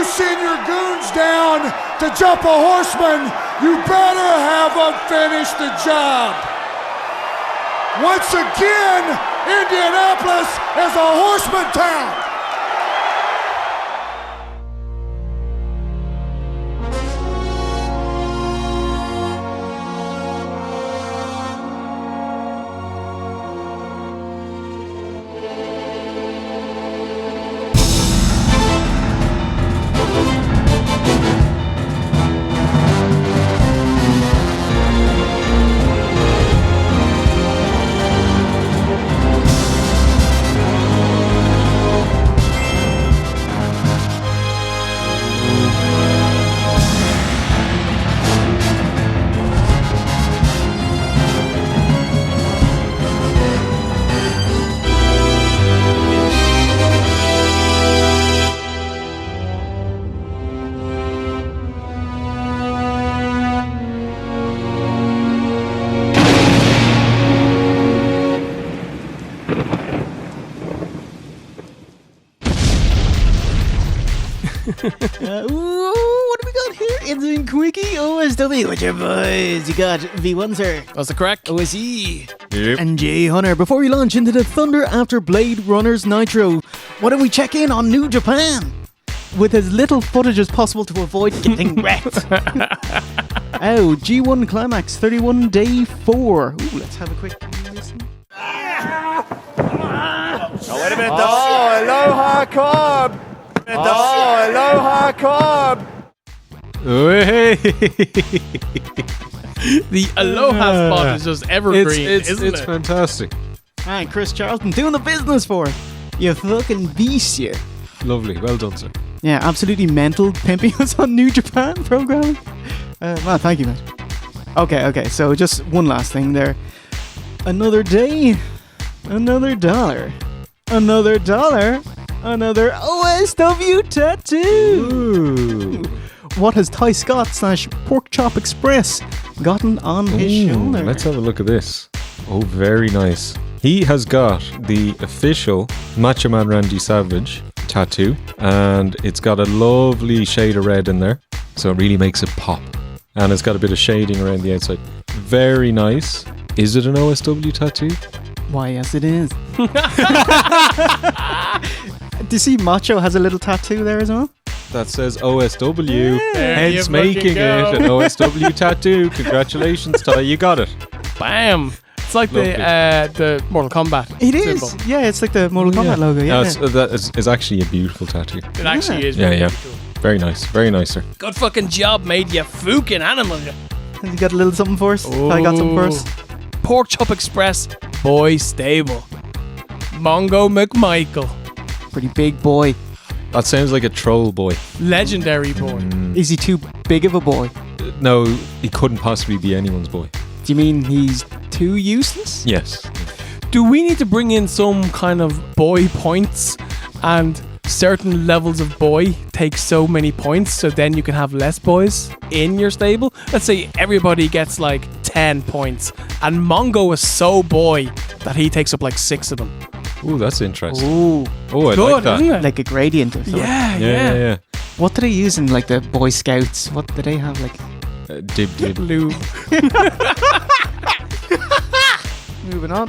you send your goons down to jump a horseman, you better have them finish the job. Once again, Indianapolis is a horseman town. What do we got here? It's in Quickie OSW with your boys. You got V1 Sir. That's the correct. OSE. Yep. And Jay Hunter. Before we launch into the Thunder After Blade Runners Nitro, why don't we check in on New Japan? With as little footage as possible to avoid getting wrecked. Oh, G1 Climax 31 Day 4. Ooh, let's have a quick listen. Oh, wait a minute. Oh, Aloha Cobb. Oh, Aloha Cobb. The Aloha spot is just evergreen, isn't it's it? fantastic. Alright, Chris Charlton doing the business for it. You fucking beast, you. Lovely. Well done, sir. Yeah, absolutely mental pimping us on New Japan programming. Well, thank you, mate. Okay, so just one last thing there. Another day, another dollar, another dollar, another OSW tattoo. Ooh. What has Ty Scott / Pork Chop Express gotten on his shoulder? Let's have a look at this. Oh, very nice. He has got the official Macho Man Randy Savage tattoo, and it's got a lovely shade of red in there, so it really makes it pop. And it's got a bit of shading around the outside. Very nice. Is it an OSW tattoo? Why, yes, it is. Do you see Macho has a little tattoo there as well? That says OSW, There hence you making fucking it go. an OSW tattoo. Congratulations, Ty, you got it. Bam! It's like Lovely. the Mortal Kombat It is. symbol. Yeah, it's like the Mortal Kombat logo. Yeah. That is actually a beautiful tattoo. It actually is Yeah, really yeah. cool. Very nice, very nice, sir. Good fucking job, mate, you fucking animal. You. Has he got a little something for us? I got something for us. Pork Chop Express, Boy Stable. Mongo McMichael, Pretty big boy. That sounds like a troll boy. legendary boy. Is he too big of a boy? No, he couldn't possibly be anyone's boy. Do you mean he's too useless? Yes. Do we need to bring in some kind of boy points and certain levels of boy take so many points so then you can have less boys in your stable? Let's say everybody gets like 10 points and Mongo is so boy that he takes up like 6 of them. Ooh, that's interesting. Ooh, Oh, I Good, like that. isn't it? like a gradient or something. Yeah. What do they use in like the Boy Scouts? What do they have like? Dib dib. Lube. Moving on.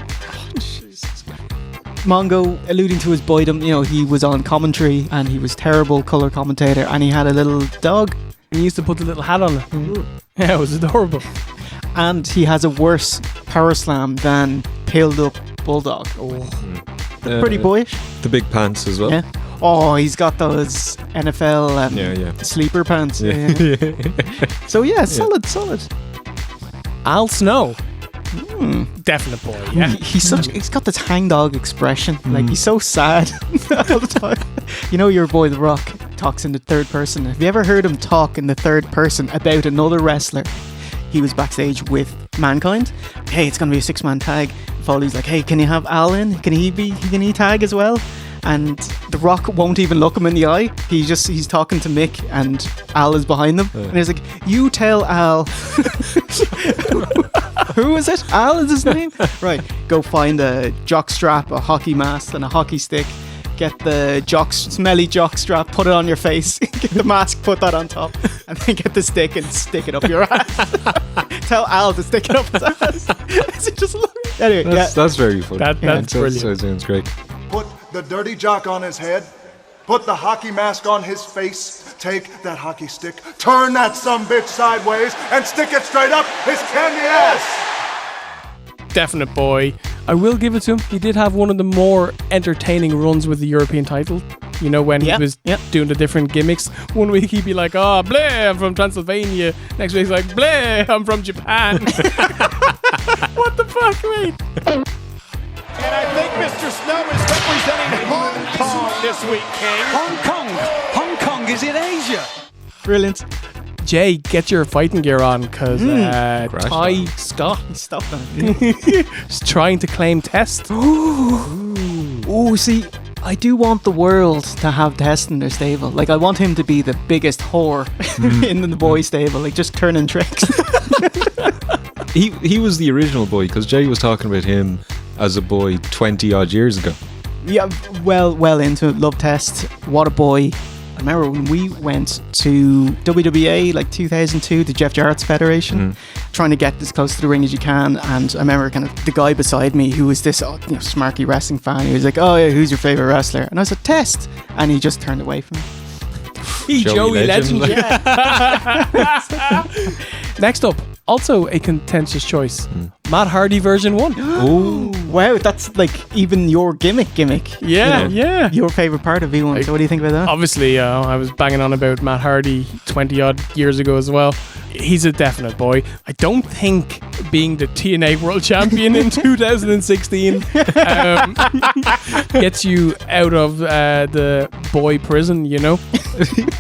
Mongo alluding to his boydom, you know, he was on commentary and he was terrible colour commentator and he had a little dog He used to put the little hat on it. Yeah, it was adorable. and he has a worse power slam than Peeled Up Bulldog. Pretty boyish. The big pants as well. Yeah. Oh, he's got those NFL Yeah. sleeper pants. Yeah. Yeah. So yeah, solid. Al Snow. Definite boy, yeah. He's got this hangdog expression. Like he's so sad all the time. You know your boy The Rock talks in the third person. Have you ever heard him talk in the third person about another wrestler? He was backstage with Mankind. Hey, it's gonna be a 6-man tag. Foley's like, hey, can you have Al in? Can he tag as well? And The Rock won't even look him in the eye. He's talking to Mick and Al is behind them. And he's like, you tell Al. Who is it? Al is his name? Right. Go find a jock strap, a hockey mask, and a hockey stick. get the smelly jock strap, put it on your face, get the mask, put that on top, and then get the stick and stick it up your ass. Tell Al to stick it up his ass. It just anyway, That's very funny. That's brilliant. That sounds great. Put the dirty jock on his head. Put the hockey mask on his face. Take that hockey stick, turn that sumbitch sideways, and stick it straight up his candy ass. Definite boy. I will give it to him. He did have one of the more entertaining runs with the European title. You know, when he was doing the different gimmicks. One week he'd be like, oh, bleh, I'm from Transylvania. Next week he's like, bleh, I'm from Japan. What the fuck, mate? And I think Mr. Snow is representing Hong Kong this week, King. Hong Kong is in Asia. Brilliant. Jay, get your fighting gear on, because Ty Scott Stop that. is trying to claim Test. Oh, see, I do want the world to have Test in their stable. Like, I want him to be the biggest whore in the boy stable, like just turning tricks. He was the original boy, because Jay was talking about him as a boy 20 odd years ago. Yeah, well into it. Love Test. What a boy. I remember when we went to WWA, like 2002, the Jeff Jarrett's Federation, trying to get as close to the ring as you can. And I remember kind of the guy beside me who was this smarky wrestling fan. He was like, oh yeah, who's your favorite wrestler? And I was like, Test. And he just turned away from me. Joey Legend. Yeah. Next up, also a contentious choice. Matt Hardy version 1. Oh, wow, that's like even your gimmick. Yeah. Your favorite part of V1. So what do you think about that? Obviously, I was banging on about Matt Hardy 20 odd years ago as well. He's a definite boy. I don't think being the TNA World Champion in 2016 gets you out of the boy prison, you know?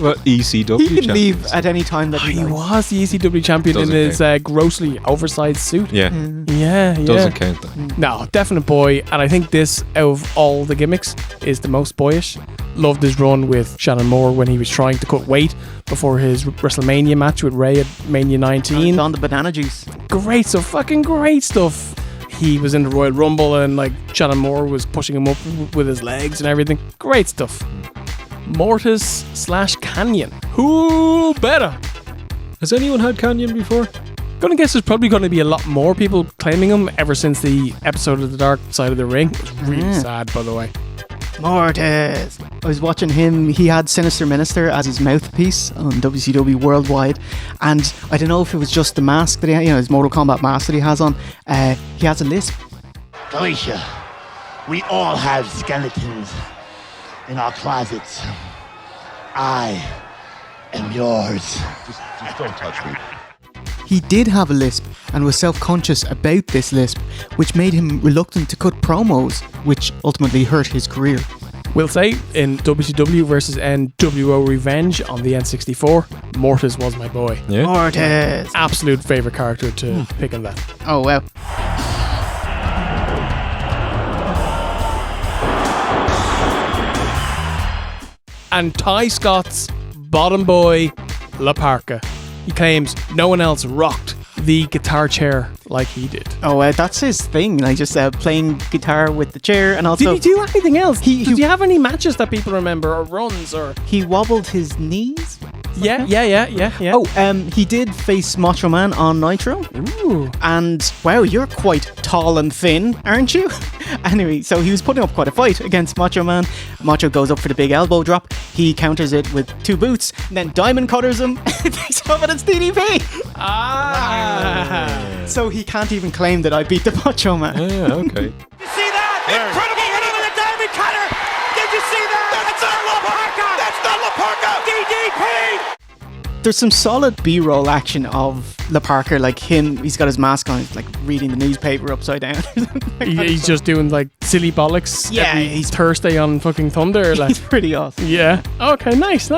Well, ECW He can champions. leave at any time that He likes. was the ECW champion Doesn't in his grossly oversized suit. Yeah, Yeah. doesn't count though. No, definite boy. And I think this, out of all the gimmicks, is the most boyish. Loved his run with Shannon Moore when he was trying to cut weight before his WrestleMania match with Ray at Mania 19. On the banana juice. Great stuff, fucking great stuff. He was in the Royal Rumble and like Shannon Moore was pushing him up with his legs and everything. Great stuff. Mortis / Canyon. Who better? Has anyone had Canyon before? Gonna guess there's probably going to be a lot more people claiming him ever since the episode of The Dark Side of the Ring. It was really sad, by the way. Mortis. I was watching him. He had Sinister Minister as his mouthpiece on WCW Worldwide, and I don't know if it was just the mask that he had, his Mortal Kombat mask that he has on. He has a lisp. Alicia, we all have skeletons in our closets. I am yours. Just don't touch me. He did have a lisp and was self-conscious about this lisp, which made him reluctant to cut promos, which ultimately hurt his career. We'll say in WCW versus NWO Revenge on the N64, Mortis was my boy. Yeah. Mortis. Absolute favourite character to pick on that. Oh, wow. And Ty Scott's bottom boy, La Parka. He claims no one else rocked the guitar chair like he did. Oh, that's his thing. Like just playing guitar with the chair, and also Did he do anything else? He- Did you have any matches that people remember or runs or? he wobbled his knees. Yeah. Oh, he did face Macho Man on Nitro. Ooh. And wow, you're quite tall and thin, aren't you? Anyway, so he was putting up quite a fight against Macho Man. Macho goes up for the big elbow drop. He counters it with 2 boots, and then Diamond cutters him. Takes off and it's DDP. So he can't even claim that I beat the Macho Man. Yeah, okay. You see that? Incredible running with a diamond cutter. Did you see that? That's not La Parka. That's not La Parka. DDP. There's some solid B-roll action of La Parker, like him. He's got his mask on, he's like reading the newspaper upside down. He's just doing like silly bollocks. Yeah, every he's- Thursday on fucking Thunder. Like, He's pretty awesome. yeah. Okay. Nice.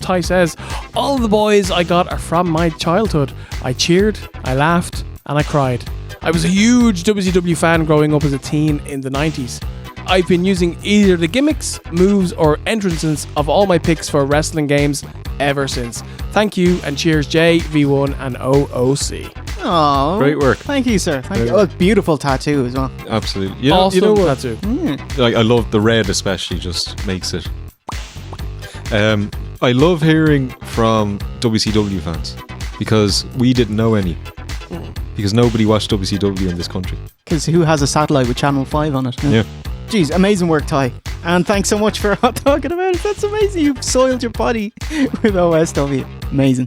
Ty says, all the boys I got are from my childhood. I cheered, I laughed, and I cried. I was a huge WCW fan growing up as a teen in the 90s. I've been using either the gimmicks, moves, or entrances of all my picks for wrestling games ever since. Thank you and cheers, J, V1, and OOC. Oh, Great work. Thank you, sir. Thank you. Very Oh, beautiful tattoo as well. Absolutely. Awesome what? tattoo. Like, I love the red, especially, just makes it. I love hearing from WCW fans because we didn't know any. Because nobody watched WCW in this country. Because who has a satellite with Channel 5 on it? Yeah. Jeez, amazing work, Ty. And thanks so much for talking about it. That's amazing. You've soiled your body with OSW. Amazing.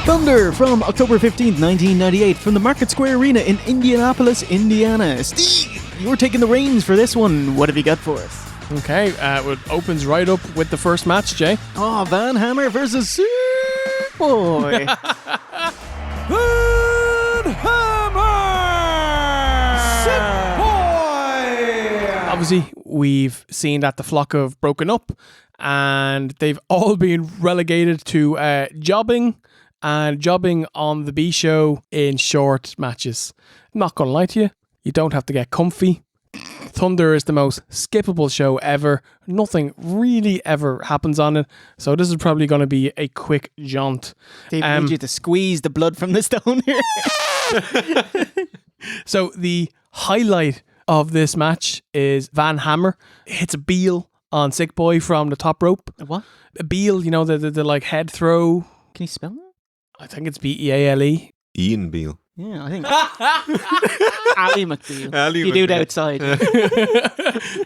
Thunder from October 15th, 1998 from the Market Square Arena in Indianapolis, Indiana. Steve, you're taking the reins for this one. What have you got for us? Okay, it opens right up with the first match, Jay. Oh, Van Hammer versus Sick Boy. Van Hammer! Obviously, we've seen that the Flock have broken up and they've all been relegated to jobbing and jobbing on the B show in short matches. Not gonna lie to you, you don't have to get comfy. Thunder is the most skippable show ever. Nothing really ever happens on it, so this is probably going to be a quick jaunt. They need you to squeeze the blood from the stone here. So the highlight of this match is Van Hammer hits a Beal on Sick Boy from the top rope. What? A Beal, you know, the like head throw. Can you spell that? I think it's Beale. Ian Beale. Yeah, I think. Ali McBeal. Ali You do it McBeal. outside.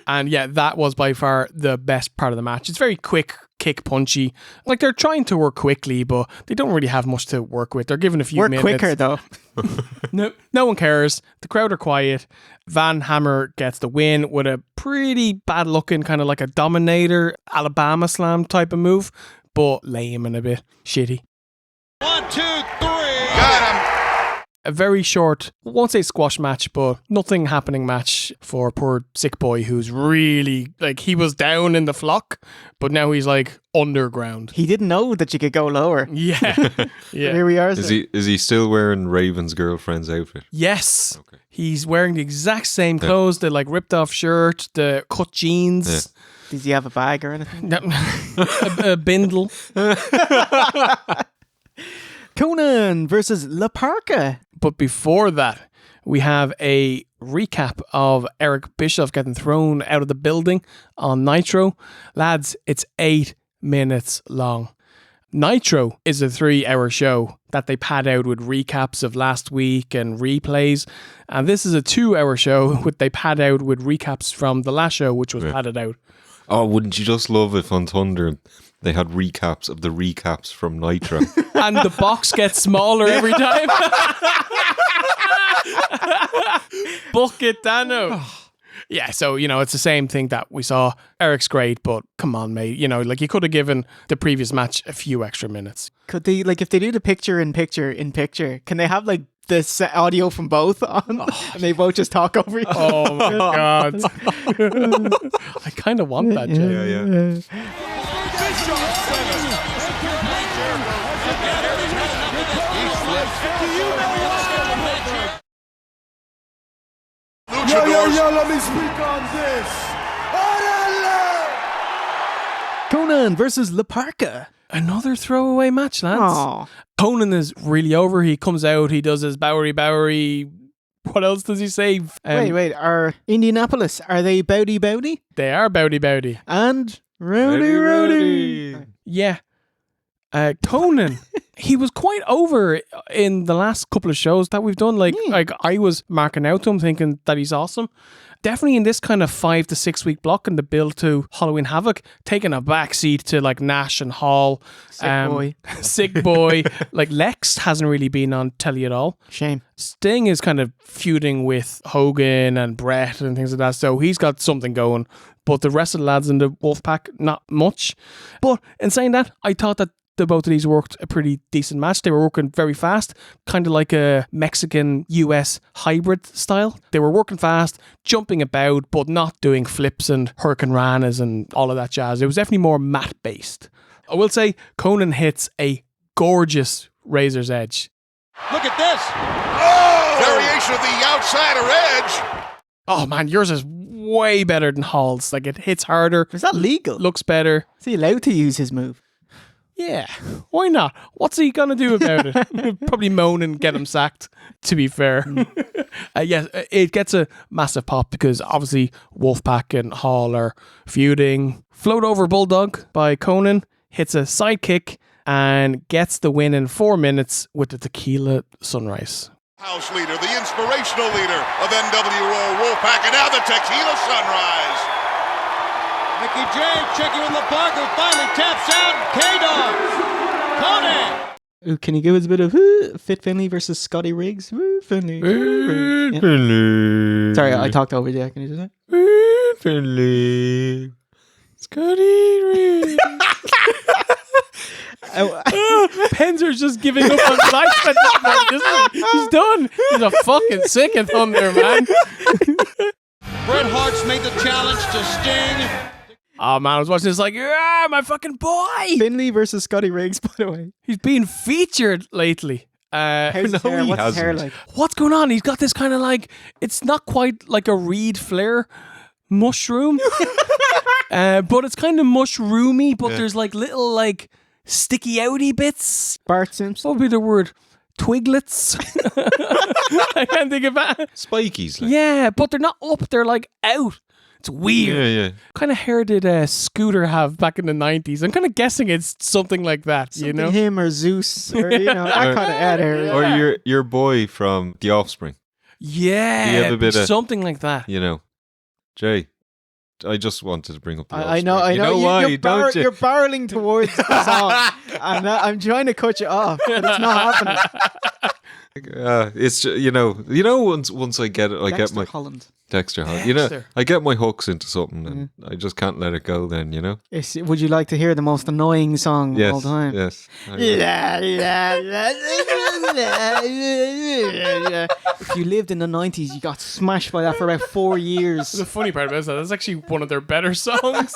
And yeah, that was by far the best part of the match. It's very quick, kick punchy. Like they're trying to work quickly, but they don't really have much to work with. They're given a few Work minutes. quicker, though. No one cares. The crowd are quiet. Van Hammer gets the win with a pretty bad looking kind of like a Dominator Alabama Slam type of move, but lame and a bit shitty. 1, 2, 3. Got him. A very short, won't say squash match, but nothing happening match for poor Sick Boy, who's really, like, he was down in the Flock, but now he's like underground. He didn't know that you could go lower. Yeah. Here Yeah. we are. Is he still wearing Raven's girlfriend's outfit? Yes. Okay. He's wearing the exact same clothes, the like ripped off shirt, the cut jeans. Does he have a bag or anything? A bindle. Conan versus La Parka. But before that, we have a recap of Eric Bischoff getting thrown out of the building on Nitro. Lads, it's 8 minutes long. Nitro is a 3-hour show that they pad out with recaps of last week and replays. And this is a 2-hour show which they pad out with recaps from the last show, which was padded out. Oh, wouldn't you just love if on Thunder they had recaps of the recaps from Nitro? And the box gets smaller every time. Bucket Dano. Yeah, so, you know, it's the same thing that we saw. Eric's great, but come on, mate. You know, like you could have given the previous match a few extra minutes. Could they, like, if they do the picture in picture, can they have, like, this audio from both on? And they both just talk over each other? Oh my God. I kind of want that, Jay. Yeah. Yo, let me speak on this. Conan versus La Parka. Another throwaway match, lads. Aw. Conan is really over. He comes out, he does his Bowery. What else does he say? Wait. Are Indianapolis, are they Bowdy? They are Bowdy. And Rowdy. Yeah. Conan, he was quite over in the last couple of shows that we've done. Like I was marking out to him thinking that he's awesome. Definitely in this kind of 5 to 6 week block in the build to Halloween Havoc, taking a backseat to like Nash and Hall. Sick Boy. Like Lex hasn't really been on telly at all. Shame. Sting is kind of feuding with Hogan and Brett and things like that, so he's got something going. But the rest of the lads in the Wolfpack, not much. But in saying that, I thought that the both of these worked a pretty decent match. They were working very fast, kind of like a Mexican-US hybrid style. They were working fast, jumping about, but not doing flips and Hurricane Ranas and all of that jazz. It was definitely more mat-based. I will say, Conan hits a gorgeous Razor's Edge. Look at this. Oh! Variation of the outsider edge. Oh man, yours is way better than Hall's. Like, it hits harder. Is that legal? Looks better. Is he allowed to use his move? Yeah, why not? What's he gonna do about it? Probably moan and get him sacked, to be fair. Yes, it gets a massive pop because obviously Wolfpack and Hall are feuding. Float over Bulldog by Conan hits a sidekick and gets the win in 4 minutes with the Tequila Sunrise. House leader, the inspirational leader of NWO Wolfpack, and now the Tequila Sunrise. Mickey J checking with LeBark, who finally taps out. K-Dog. Conan. Ooh, can you give us a bit of Fit Finley versus Scotty Riggs? Finley. Yeah. Sorry, I talked over you. Can you do that? Finley. Scotty Riggs. Penzer's just giving up on life at this point. He's done. He's a fucking sick of Thunder, man. Bret Hart's made the challenge to Sting. Oh man, I was watching this like, yeah, my fucking boy. Finley versus Scotty Riggs, by the way. He's being featured lately. How's his hair? What's his hair like? What's going on? He's got this kind of like, it's not quite like a Reed Flair mushroom, but it's kind of mushroomy, but there's like little like sticky outy bits. Bart Simpson. What would be the word? Twiglets. I can't think of that. Spikies. Like. Yeah, but they're not up, they're like out. It's weird. Yeah. What kind of hair did Scooter have back in the 90s? I'm kind of guessing it's something like that, you know? Him or Zeus or, you know, that kind of hair. Or your boy from The Offspring. Yeah, You have a bit of- something like that. You know. Jay, I just wanted to bring up The I Offspring. know. You know why, don't you? You're barreling towards the song. I'm trying to cut you off, but it's not happening. It's just, once I get it, I get my Holland. Dexter Holland. I get my hooks into something and I just can't let it go. Then Would you like to hear the most annoying song of all time? Yes. If you lived in the 90s, you got smashed by that for about 4 years. The funny part about that, that's actually one of their better songs.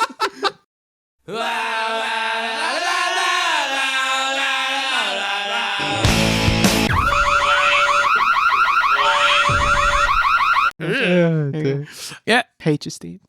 Yeah. Hate you, Steve.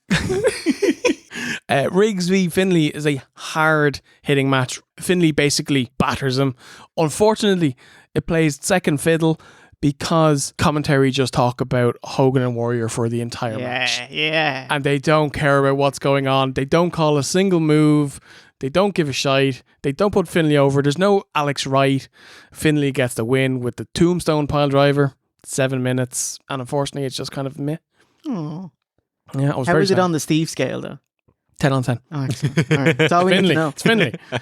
Riggs v Finley is a hard hitting match. Finley basically batters him. Unfortunately, it plays second fiddle because commentary just talk about Hogan and Warrior for the entire match. Yeah. And they don't care about what's going on. They don't call a single move. They don't give a shite. They don't put Finley over. There's no Alex Wright. Finley gets the win with the tombstone pile driver. 7 minutes. And unfortunately, it's just kind of meh. Oh. Yeah, I was How very is it sad. on the Steve scale, though? 10 on 10. Oh, excellent. All right. That's all we need to Finley. know. It's Finley. Well,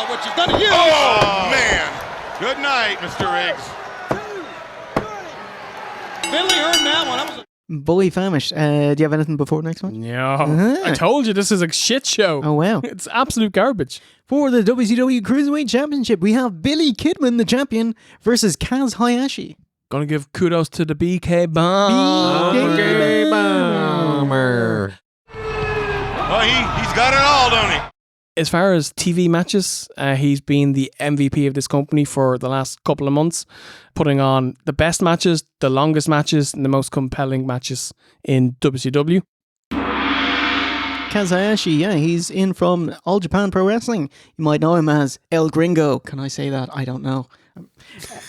what you've done to you. Oh, man. Good night, Mr. Riggs. Finley earned that one. That was Bully Famish. Do you have anything before next one? No. I told you this is a shit show. Oh, wow. It's absolute garbage. For the WCW Cruiserweight Championship, we have Billy Kidman, the champion, versus Kaz Hayashi. Gonna give kudos to the BK Bomb. BK Bomber. Well, he's got it all, don't he? As far as TV matches, he's been the MVP of this company for the last couple of months, putting on the best matches, the longest matches, and the most compelling matches in WCW. Kaz Hayashi, yeah, he's in from All Japan Pro Wrestling. You might know him as El Gringo. Can I say that? I don't know.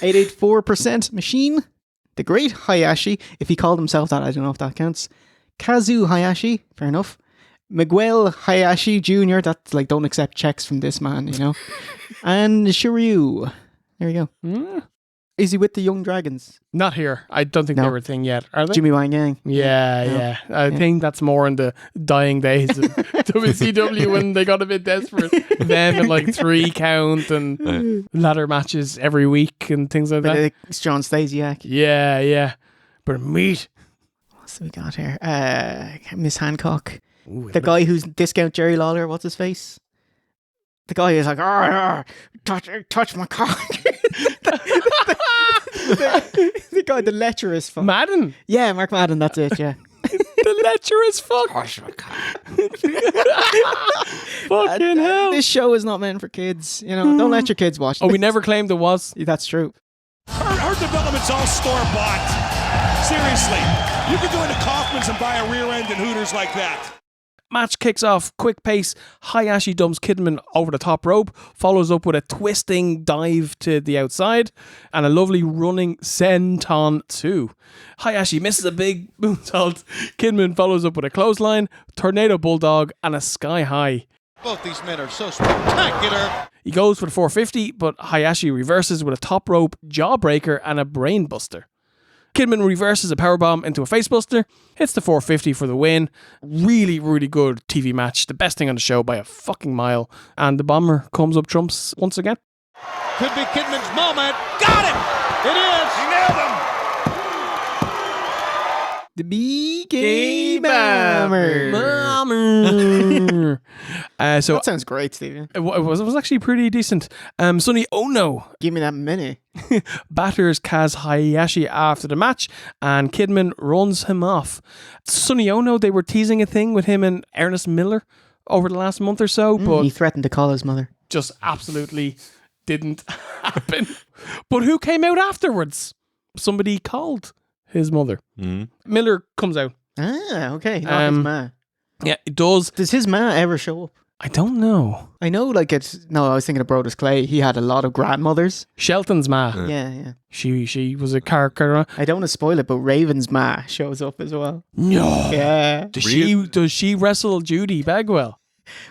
884% Machine. The Great Hayashi. If he called himself that, I don't know if that counts. Kazu Hayashi. Fair enough. Miguel Hayashi Jr. That's like, don't accept checks from this man, you know. And Shiryu. There we go. Is he with the Young Dragons? Not here. I don't think No. they're a thing yet. Are they? Jimmy Wang Yang. Yeah. I think that's more in the dying days of WCW when they got a bit desperate. Them and like 3 count and ladder matches every week and things like that. It's John Stasiak. Yeah. But meat. What's we got here? Miss Hancock. The guy who's discount Jerry Lawler. What's his face? The guy who's like, touch my cock. the guy, the lecherous fuck. Madden. Yeah, Mark Madden, that's it, yeah. The lecherous fuck. Fucking hell. This show is not meant for kids. You know, don't let your kids watch Oh, we this. never claimed it was. That's true. Her development's all store-bought. Seriously, you can go into Kaufman's and buy a rear end in Hooters like that. Match kicks off, quick pace. Hayashi dumps Kidman over the top rope, follows up with a twisting dive to the outside, and a lovely running senton too. Hayashi misses a big moonsault. Kidman follows up with a clothesline, tornado bulldog, and a sky high. Both these men are so spectacular. He goes for the 450, but Hayashi reverses with a top rope jawbreaker and a brainbuster. Kidman reverses a powerbomb into a facebuster, hits the 450 for the win. Really, really good TV match. The best thing on the show by a fucking mile. And the Bomber comes up trumps once again. Could be Kidman's moment. Got him! It is! He nailed him! The BK Bomber. So That sounds great, Stephen. it was actually pretty decent. Sonny Ono Give me that minute. batters Kaz Hayashi after the match, and Kidman runs him off. Sonny Ono, they were teasing a thing with him and Ernest Miller over the last month or so, but He threatened to call his mother. just absolutely didn't happen. But who came out afterwards? Somebody called his mother. Miller comes out. Ah, okay. Not his ma. Yeah, it does. Does his ma ever show up? I don't know. I know, like it's. No, I was thinking of Brodus Clay. He had a lot of grandmothers. Shelton's ma. Yeah. She was a character. I don't want to spoil it, but Raven's ma shows up as well. No. Yeah. Does she wrestle Judy Bagwell?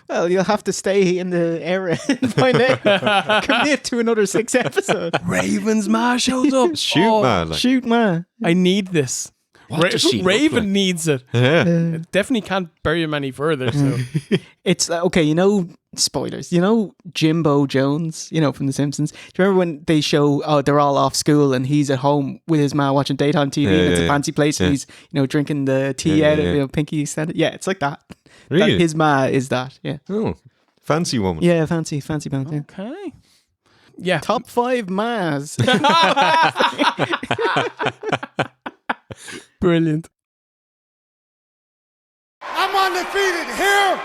Well, you'll have to stay in the area and find out. Commit to another 6 episodes. Raven's ma shows up. Shoot, man. Like, Shoot, ma. I need this. does she look Raven like? needs it. yeah. It definitely can't bury him any further. So It's okay, you know, spoilers. You know Jimbo Jones, you know, from The Simpsons. Do you remember when they show, they're all off school and he's at home with his ma watching daytime TV and it's a fancy place and he's, you know, drinking the tea out of, you know, Pinky said it. Yeah, it's like that. Really? His ma is that, yeah. Oh, fancy woman. Yeah, fancy pants. Yeah. okay. Yeah. Top 5 mas. Brilliant. I'm undefeated here.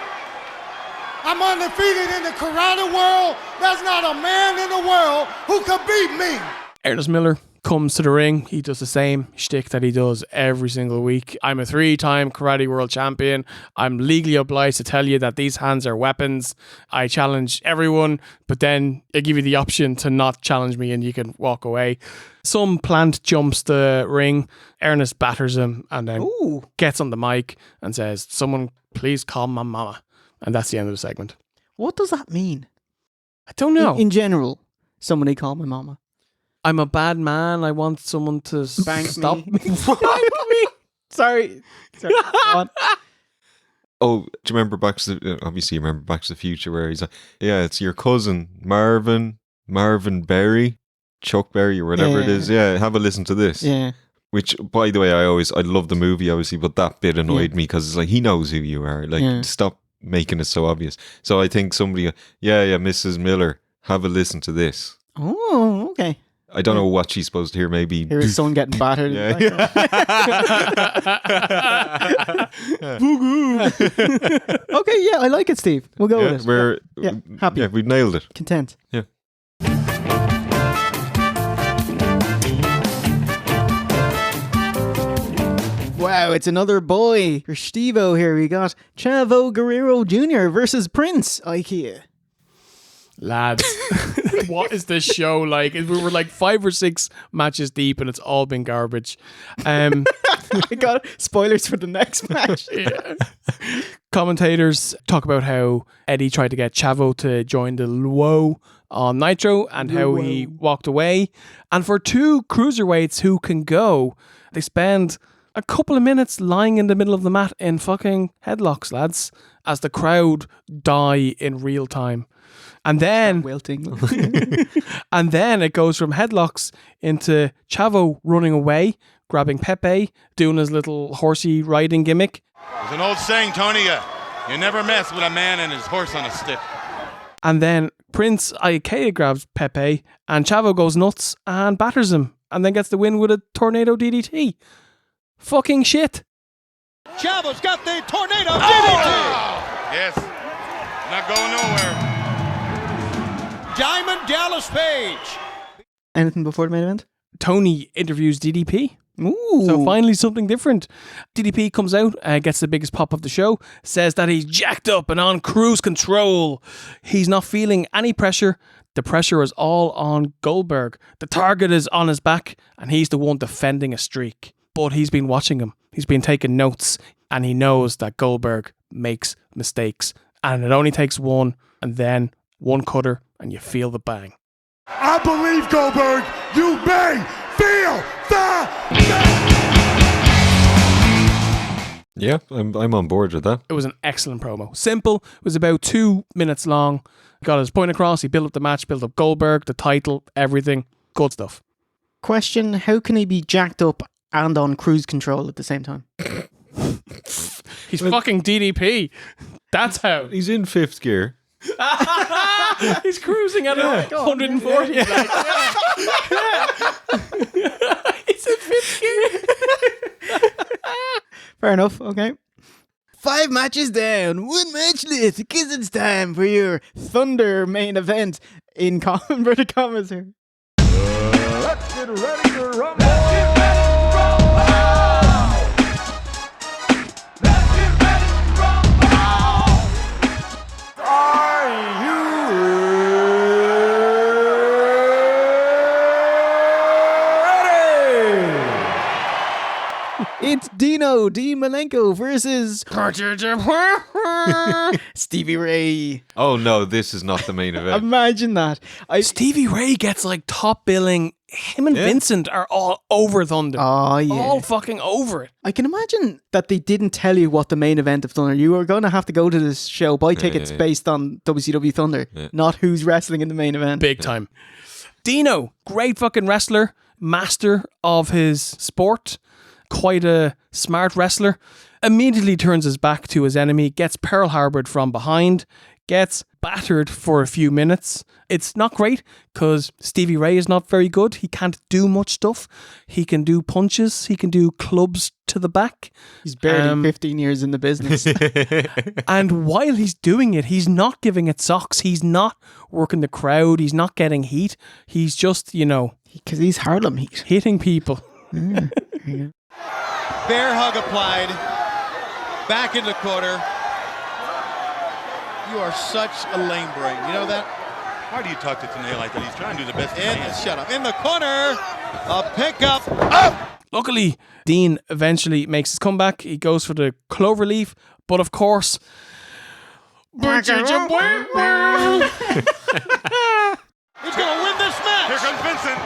I'm undefeated in the karate world. There's not a man in the world who could beat me. Ernest Miller comes to the ring. He does the same shtick that he does every single week. I'm a 3-time karate world champion. I'm legally obliged to tell you that these hands are weapons. I challenge everyone, but then I give you the option to not challenge me and you can walk away. Some plant jumps the ring. Ernest batters him and then gets on the mic and says, "Someone please call my mama." And that's the end of the segment. What does that mean? I don't know. In general, somebody call my mama. I'm a bad man. I want someone to Bank stop me. me. Bank me. Sorry. Go on. Oh, do you remember obviously you remember Back to the Future where he's like, yeah, it's your cousin, Marvin Berry, Chuck Berry or whatever it is. Yeah, have a listen to this. Yeah. Which, by the way, I love the movie, obviously, but that bit annoyed me because it's like, he knows who you are. Like, stop making it so obvious. So I think somebody, Mrs. Miller, have a listen to this. Oh, okay. I don't know what she's supposed to hear, maybe. Here's someone getting battered. Yeah. Okay, yeah, I like it, Steve. We'll go with it. We're happy. Yeah, we've nailed it. Content. Yeah. Wow, it's another boy for Stevo here. We got Chavo Guerrero Jr. versus Prince IKEA. Lads, what is this show like? We were like 5 or 6 matches deep and it's all been garbage. I got spoilers for the next match. Commentators talk about how Eddie tried to get Chavo to join the Luo on Nitro and how he walked away. And for 2 cruiserweights who can go, they spend a couple of minutes lying in the middle of the mat in fucking headlocks, lads, as the crowd die in real time. And then Wilting. and then it goes from headlocks into Chavo running away, grabbing Pepe, doing his little horsey riding gimmick. There's an old saying, Tony, you never mess with a man and his horse on a stick. And then Prince Ikea grabs Pepe and Chavo goes nuts and batters him and then gets the win with a tornado DDT. Fucking shit. Chavo's got the tornado DDT. Yes, not going nowhere. Diamond Dallas Page. Anything before the main event? Tony interviews DDP. Ooh. So finally something different. DDP comes out, gets the biggest pop of the show, says that he's jacked up and on cruise control. He's not feeling any pressure. The pressure is all on Goldberg. The target is on his back, and he's the one defending a streak. But he's been watching him. He's been taking notes, and he knows that Goldberg makes mistakes. And it only takes one, and then one cutter, and you feel the bang. I believe, Goldberg, you may feel the... Yeah, I'm on board with that. It was an excellent promo. Simple. It was about 2 minutes long. Got his point across. He built up the match, built up Goldberg, the title, everything. Good stuff. Question, how can he be jacked up and on cruise control at the same time? He's fucking DDP. That's how. He's in 5th gear. He's cruising at 140. He's in 5th gear. Fair enough, okay. 5 matches down, 1 match left, because it's time for your Thunder main event in inverted commas here. Let's get ready to rumble! It's Dean Malenko versus Stevie Ray. Oh no, this is not the main event. Imagine that. Stevie Ray gets like top billing. Him and Vincent are all over Thunder. Oh, yeah. All fucking over it. I can imagine that they didn't tell you what the main event of Thunder. You are going to have to go to this show, buy tickets based on WCW Thunder, not who's wrestling in the main event. Big time. Dino, great fucking wrestler, master of his sport, quite a smart wrestler, immediately turns his back to his enemy, gets Pearl Harbored from behind, gets battered for a few minutes. It's not great because Stevie Ray is not very good. He can't do much stuff. He can do punches. He can do clubs to the back. He's barely 15 years in the business. And while he's doing it, he's not giving it socks. He's not working the crowd. He's not getting heat. He's just, because he's Harlem Heat. Hitting people. Bear hug applied. Back in the corner. You are such a lame brain. You know that? How do you talk to Tenay like that? He's trying to do the best he can. Shut up. In the corner. A pickup. Luckily, Dean eventually makes his comeback. He goes for the cloverleaf, but of course... Who's going to win this match? Here comes Vincent.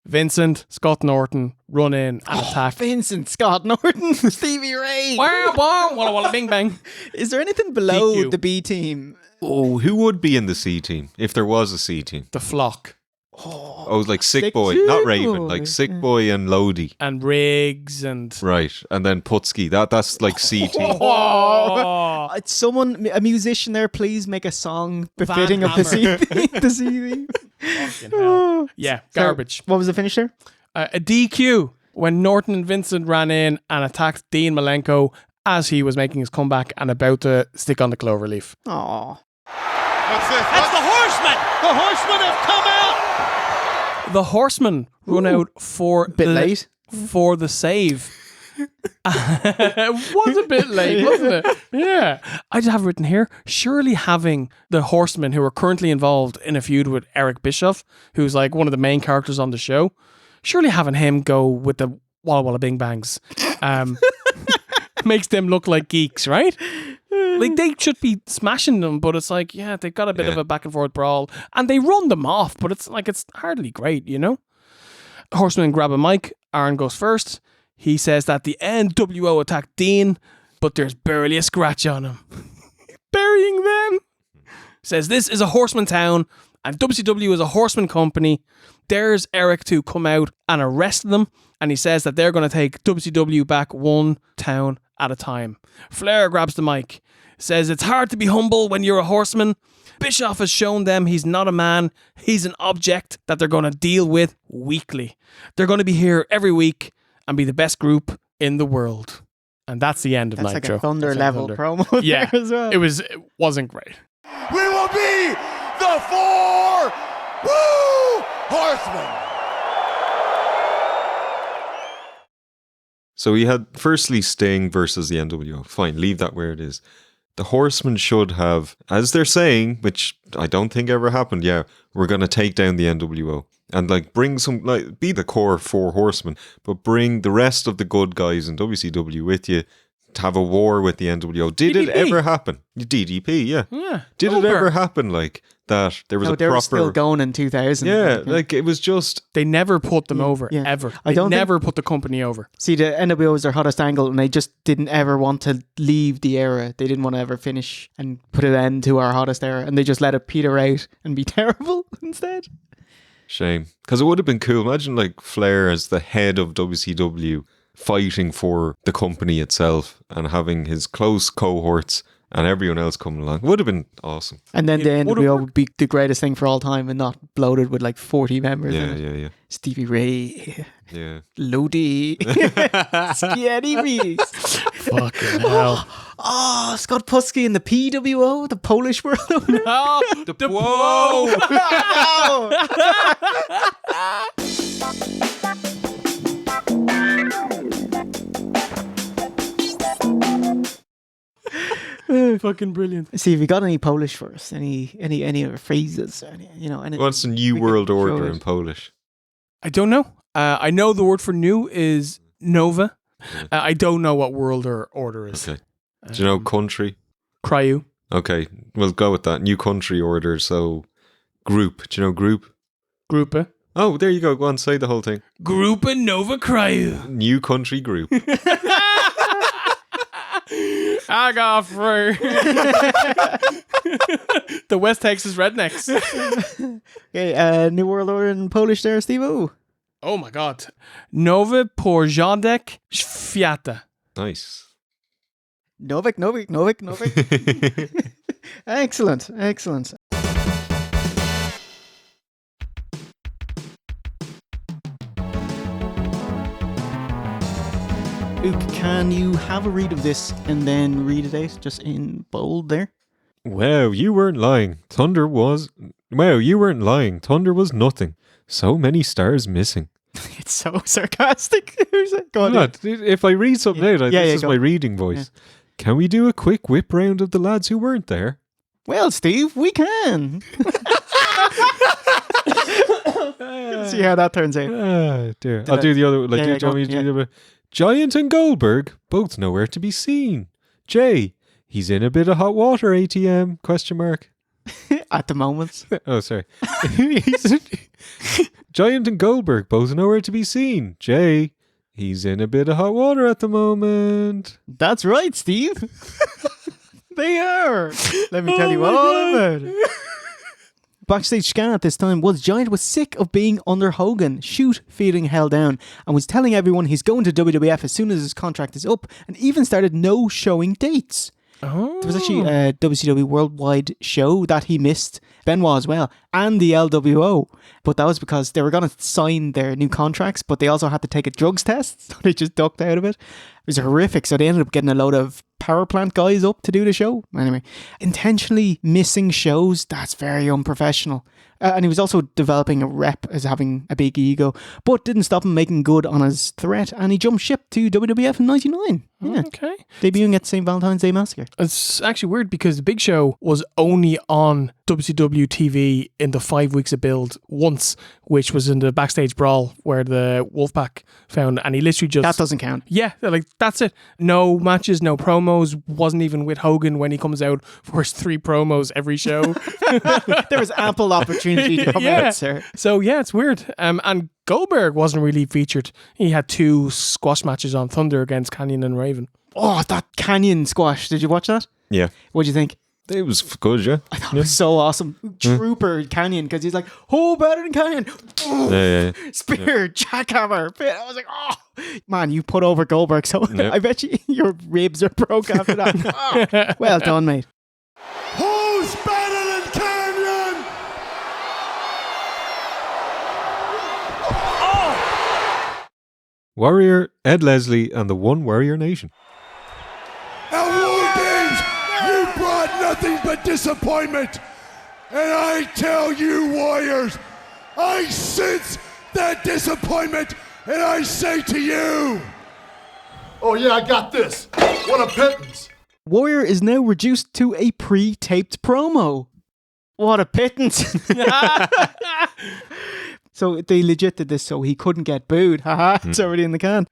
Vincent, Scott Norton run in and attack. Vincent, Scott Norton, Stevie Ray. Wah, wah, walla, walla, bing, bang. Is there anything below DQ. the B team? Oh, who would be in the C team if there was a C team? The Flock. Oh, like Sick Sick Boy, not Boy. Raven, like Sick Boy and Lodi. And Riggs and... Right, and then Putski. That's like C team. Oh. Someone, a musician there, please make a song befitting of the C Hammer. the C team. Fucking hell. Yeah, garbage. So, what was the finish there? A DQ when Norton and Vincent ran in and attacked Dean Malenko as he was making his comeback and about to stick on the cloverleaf. Aw. What's this? That's the Horsemen. The Horsemen have come out. The Horsemen run out for Bit late. for the save. It was a bit late, wasn't it? Yeah. I just have written here, surely having the Horsemen who are currently involved in a feud with Eric Bischoff, who's like one of the main characters on the show, surely having him go with the Walla Walla Bing Bangs makes them look like geeks, right? Like, they should be smashing them, but it's like, yeah, they've got a bit of a back and forth brawl, and they run them off, but it's like, it's hardly great, Horsemen grab a mic. Aaron goes first. He says that the NWO attacked Dean, but there's barely a scratch on him. Burying them. Says this is a Horseman town, and WCW is a Horseman company. Dares Eric to come out and arrest them, and he says that they're going to take WCW back one town at a time. Flair grabs the mic. Says it's hard to be humble when you're a horseman. Bischoff has shown them he's not a man. He's an object that they're going to deal with weekly. They're going to be here every week and be the best group in the world. And that's the end of That's Nitro. like a Thunder That's level Thunder. promo Yeah, there as well. it wasn't great. We will be the 4 Woo! Horseman! So we had firstly Sting versus the NWO. Fine, leave that where it is. The Horsemen should have, as they're saying, which I don't think ever happened, yeah, we're going to take down the NWO. And like bring some, like be the core 4 Horsemen, but bring the rest of the good guys in WCW with you to have a war with the NWO. Did it DDP. ever happen? DDP, yeah. Yeah. Did it Goldberg. ever happen like that? There was No, a they proper... were still going in 2000. Yeah, like it was just... They never put them over, yeah. ever. I don't They think- never put the company over. See, the NWO was their hottest angle, and they just didn't ever want to leave the era. They didn't want to ever finish and put an end to our hottest era, and they just let it peter out and be terrible instead. Shame. Because it would have been cool. Imagine like Flair as the head of WCW fighting for the company itself and having his close cohorts and everyone else coming along. Would have been awesome. And then It the would've NWO would be the greatest thing for all time and not bloated with like 40 members. in Yeah, it. yeah, yeah. Stevie Ray, Yeah. Lodi, Skinny Reese. Fucking hell. Oh, Scott Pusky in the PWO, the Polish World Order. Oh, the whoa! Fucking brilliant. See, have you got any Polish for us? Any other phrases? Any, anything? What's the New we can World throw Order it. in Polish? I don't know. I know the word for new is Nova. I don't know what world or order is. Okay. Do you know country? Cryu. Okay, we'll go with that. New country order, so group. Do you know group? Gruppe. Oh, there you go. Go on, say the whole thing. Gruppe Nova Cryu. New country group. I got through. The West Texas Rednecks. Okay, New World Order in Polish there, Steve-O. Oh my god. Nowy porządek świata. Nice. Novik. Excellent. Luke, can you have a read of this and then read it out just in bold there? Wow, you weren't lying. Thunder was nothing. So many stars missing. It's so sarcastic. Go on. Lad, if I read something out, this is go. my reading voice. Can we do a quick whip round of the lads who weren't there? Well, Steve, we can. See how that turns out. Ah, dear. I'll do the other. Like, Yeah, do yeah, you want me to go, do the other? Giant and Goldberg, both nowhere to be seen. Jay, he's in a bit of hot water, ATM, question mark. At the moment. Oh, sorry. Giant and Goldberg, both nowhere to be seen. Jay, he's in a bit of hot water at the moment. That's right, Steve. They are. Let me tell you all about it. Backstage scan at this time was Giant was sick of being under Hogan, feeling held down, and was telling everyone he's going to WWF as soon as his contract is up, and even started no-showing dates. Oh. There was actually a WCW worldwide show that he missed, Benoit as well, and the LWO. But that was because they were going to sign their new contracts, but they also had to take a drugs test, so they just ducked out of it. It was horrific, so they ended up getting a load of power plant guys up to do the show. Anyway, intentionally missing shows, that's very unprofessional. And he was also developing a rep as having a big ego, but didn't stop him making good on his threat, and he jumped ship to WWF in 99. Yeah. Okay. Debuting at St. Valentine's Day Massacre. It's actually weird because the Big Show was only on WCW TV in the 5 weeks of build once, which was in the backstage brawl where the Wolfpack found, and he literally just... That doesn't count. Yeah, like that's it. No matches, no promos, wasn't even with Hogan when he comes out for his 3 promos every show. There was ample opportunity to come out, sir. So yeah, it's weird. And Goldberg wasn't really featured. He had 2 squash matches on Thunder against Canyon and Raven. Oh, that Canyon squash. Did you watch that? Yeah. What'd you think? It was good, yeah. I thought it was so awesome. Trooper Canyon, because he's like, oh, better than Canyon. Yeah. Spear, jackhammer. I was like, oh, man, you put over Goldberg. So I bet you your ribs are broke after that. Oh, well done, mate. Who's better than Canyon? Warrior, Ed Leslie, and the One Warrior Nation. At War Games, you brought nothing but disappointment. And I tell you, Warriors, I sense that disappointment, and I say to you, Oh, yeah, I got this. What a pittance. Warrior is now reduced to a pre-taped promo. What a pittance. So they legit did this so he couldn't get booed. Haha, it's already in the can.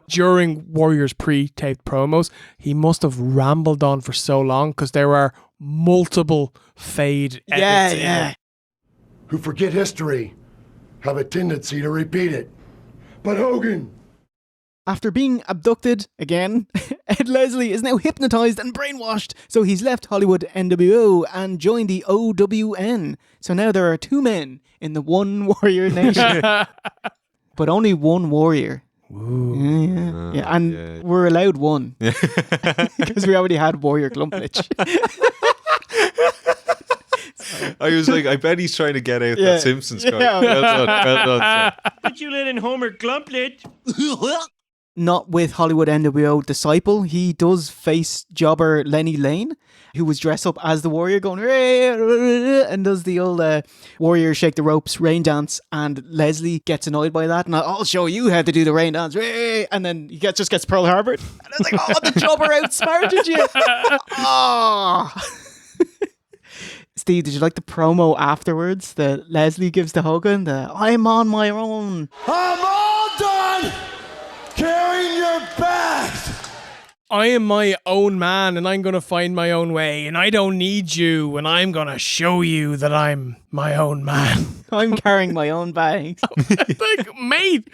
During Warrior's pre-taped promos, he must have rambled on for so long because there are multiple fade edits. Yeah. who forget history have a tendency to repeat it. But Hogan, After being abducted again, Ed Leslie is now hypnotized and brainwashed, so he's left Hollywood NWO and joined the OWN. So now there are 2 men in the One Warrior Nation, but only one warrior. Ooh. Yeah, and we're allowed one because we already had Warrior Glumplich. I was like, I bet he's trying to get out that Simpsons guy. Yeah. Well done, sir. But you let in Homer Glumplet. Not with Hollywood NWO Disciple. He does face jobber Lenny Lane, who was dressed up as the Warrior, going and does the old Warrior shake the ropes rain dance. And Leslie gets annoyed by that, and I'll show you how to do the rain dance. And then he just gets Pearl Harbored, and it's like, oh, the jobber outsmarted you. Oh. Steve, did you like the promo afterwards that Leslie gives to Hogan? The I'm on my own. I'm all done carrying your bags. I am my own man and I'm going to find my own way and I don't need you and I'm going to show you that I'm my own man. I'm carrying my own bags. Like, mate,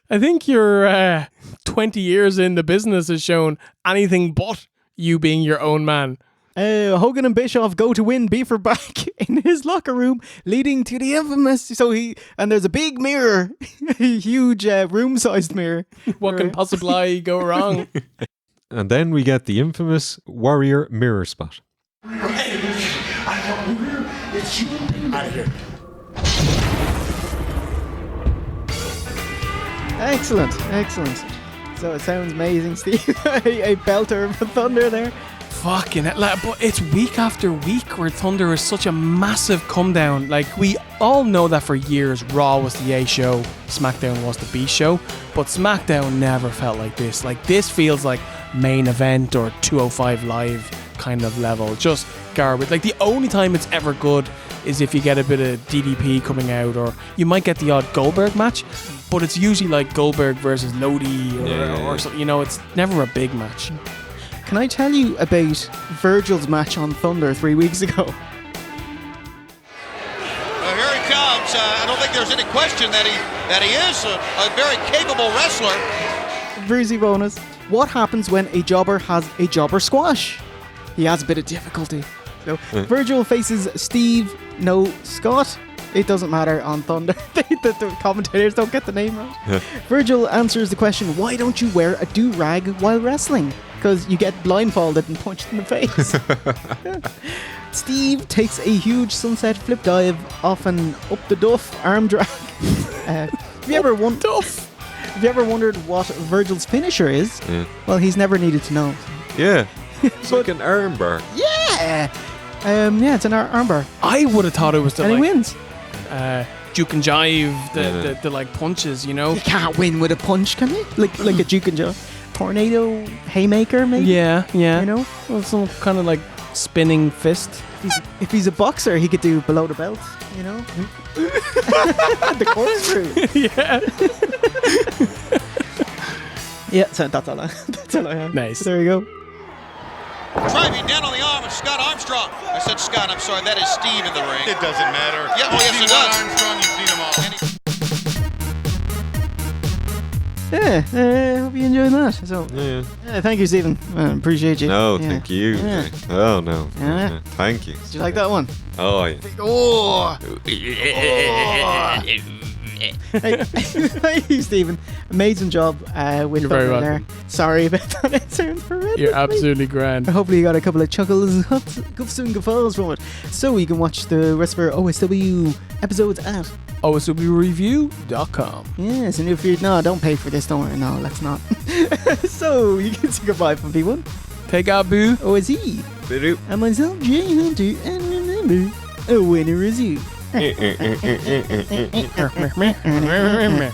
I think your 20 years in the business has shown anything but you being your own man. Hogan and Bischoff go to win Beaver back in his locker room, leading to the infamous. And there's a big mirror, a huge room-sized mirror. What can possibly go wrong? And then we get the infamous Warrior mirror spot. It's you. Out of here. Excellent. So it sounds amazing, Steve. a belter of thunder there. Fucking it. Like, but it's week after week where Thunder is such a massive come down. Like, we all know that for years Raw was the A show, SmackDown was the B show, but SmackDown never felt like this. Like, this feels like main event or 205 Live kind of level. Just garbage. Like, the only time it's ever good is if you get a bit of DDP coming out, or you might get the odd Goldberg match, but it's usually like Goldberg versus Lodi or something. You know, it's never a big match. Can I tell you about Virgil's match on Thunder 3 weeks ago? Here he comes. I don't think there's any question that he is a very capable wrestler. Brucey bonus. What happens when a jobber has a jobber squash? He has a bit of difficulty. So Virgil faces Steve, no, Scott. It doesn't matter on Thunder. the commentators don't get the name right. Virgil answers the question, why don't you wear a do-rag while wrestling? Because you get blindfolded and punched in the face. Steve takes a huge sunset flip dive off an up the duff arm drag. Have you ever wondered what Virgil's finisher is? Yeah. Well, he's never needed to know. Yeah. It's like an armbar. Yeah! It's an armbar. I would have thought it was the And he wins. juke and jive, the like punches, you know? You can't win with a punch, can you? Like a juke and jive. Tornado haymaker, maybe? Yeah. You know? Well, some kind of like spinning fist. If he's a boxer, he could do below the belt, you know? The corkscrew. Yeah, so that's all I have. Nice. There you go. Driving down on the arm of Scott Armstrong. I said Scott, I'm sorry, that is Steve in the ring. It doesn't matter. Yeah, oh yes it does. Armstrong, you've seen them all. Yeah, hope you enjoyed that. So, thank you, Stephen. Appreciate you. No, Yeah. thank you. Yeah. Oh, no. Yeah. Thank you. Did you like that one? Oh, yeah. Oh! Hey, thank you, Stephen. Amazing job with You're very Thunder welcome. there. Sorry about that. It sounds horrendous. You're absolutely grand. Hopefully you got a couple of chuckles, guffs and guffaws from it. So you can watch the rest of our OSW episodes at OSWReview.com. Yes, and if you don't pay for this, don't worry. No, let's not. So you can say goodbye from people. Take out Boo. OSE. Bidoo. And myself, Jay Hunter, and remember, a winner is you. Meh.